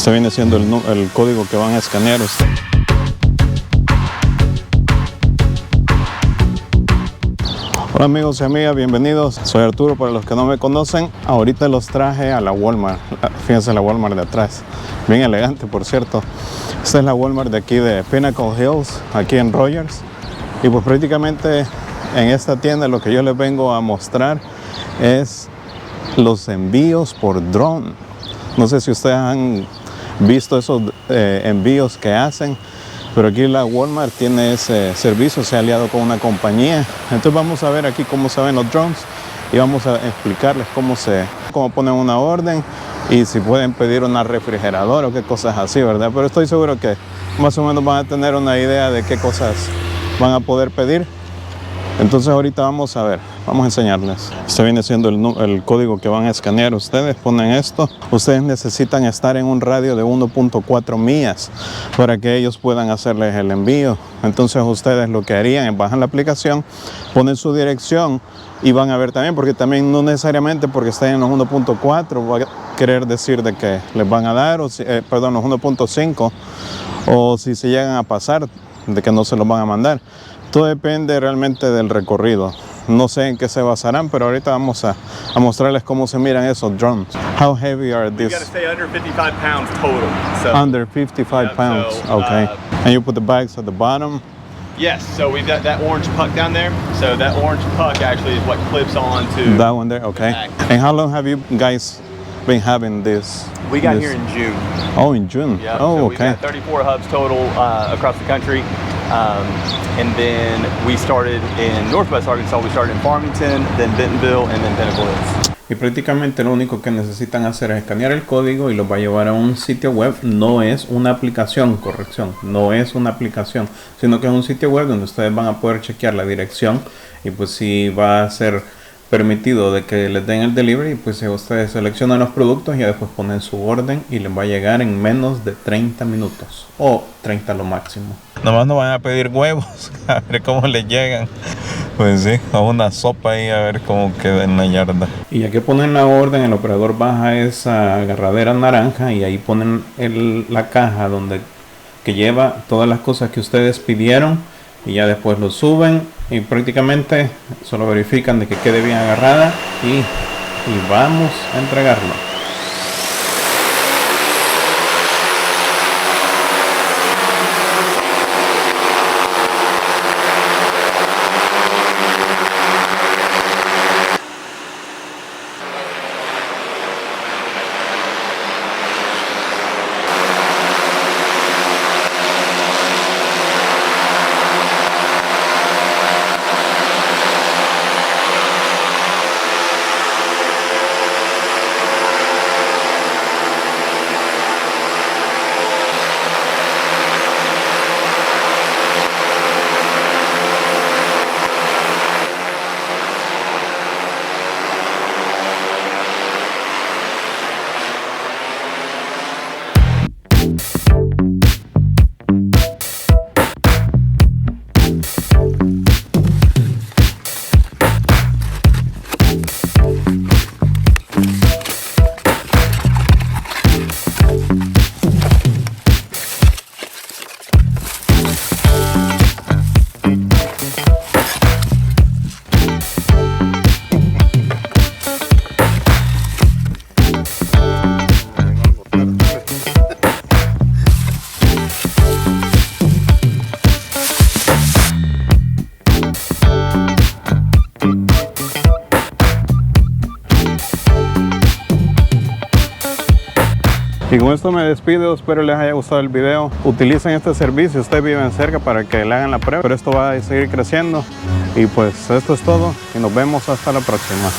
Este viene siendo el código que van a escanear usted. Hola amigos y amigas, bienvenidos. Soy Arturo, para los que no me conocen. Ahorita los traje a la Walmart. Fíjense la Walmart de atrás. Bien elegante, por cierto. Esta es la Walmart de aquí de Pinnacle Hills, aquí en Rogers. Y pues prácticamente en esta tienda lo que yo les vengo a mostrar es los envíos por drone. No sé si ustedes han visto esos envíos que hacen, pero aquí la Walmart tiene ese servicio, se ha aliado con una compañía. Entonces vamos a ver aquí cómo se ven los drones y vamos a explicarles cómo ponen una orden y si pueden pedir una refrigeradora o qué cosas así, ¿verdad? Pero estoy seguro que más o menos van a tener una idea de qué cosas van a poder pedir. Entonces ahorita vamos a ver, vamos a enseñarles. Este viene siendo el código que van a escanear. Ustedes ponen esto. Ustedes necesitan estar en un radio de 1.4 millas para que ellos puedan hacerles el envío. Entonces ustedes lo que harían es bajan la aplicación, ponen su dirección y van a ver también, porque también no necesariamente porque estén en los 1.4 va a querer decir de que les van a dar, los 1.5, o si se llegan a pasar, de que no se los van a mandar. Todo depende realmente del recorrido. No sé en qué se basarán, pero ahorita vamos a mostrarles cómo se miran esos drones. How heavy are these? You got to stay under 55 pounds total. So, Under 55 pounds. So, okay. And you put the bags at the bottom? Yes. So we've got that orange puck down there. So that orange puck actually is what clips on to that one there. Okay. And how long have you guys been having this? We got here in June. Oh, in June. Yeah. Oh, so okay. We've got 34 hubs total across the country. And then we started in Northwest Arkansas. We started in Farmington, then Bentonville, and then Pinnacle Hills. Y prácticamente lo único que necesitan hacer es escanear el código y los va a llevar a un sitio web. No es una aplicación, corrección, no es una aplicación, sino que es un sitio web donde ustedes van a poder chequear la dirección y pues si va a ser permitido de que les den el delivery, pues si ustedes seleccionan los productos y después ponen su orden y les va a llegar en menos de 30 minutos o 30 lo máximo. Nomás nos van a pedir huevos, a ver cómo les llegan. Pues sí, a una sopa ahí a ver cómo queda en la yarda. Y ya que ponen la orden, el operador baja esa agarradera naranja y ahí ponen la caja que lleva todas las cosas que ustedes pidieron y ya después lo suben y prácticamente solo verifican de que quede bien agarrada y vamos a entregarlo. Y con esto me despido, espero les haya gustado el video. Utilicen este servicio, ustedes viven cerca para que le hagan la prueba, pero esto va a seguir creciendo. Y pues esto es todo y nos vemos hasta la próxima.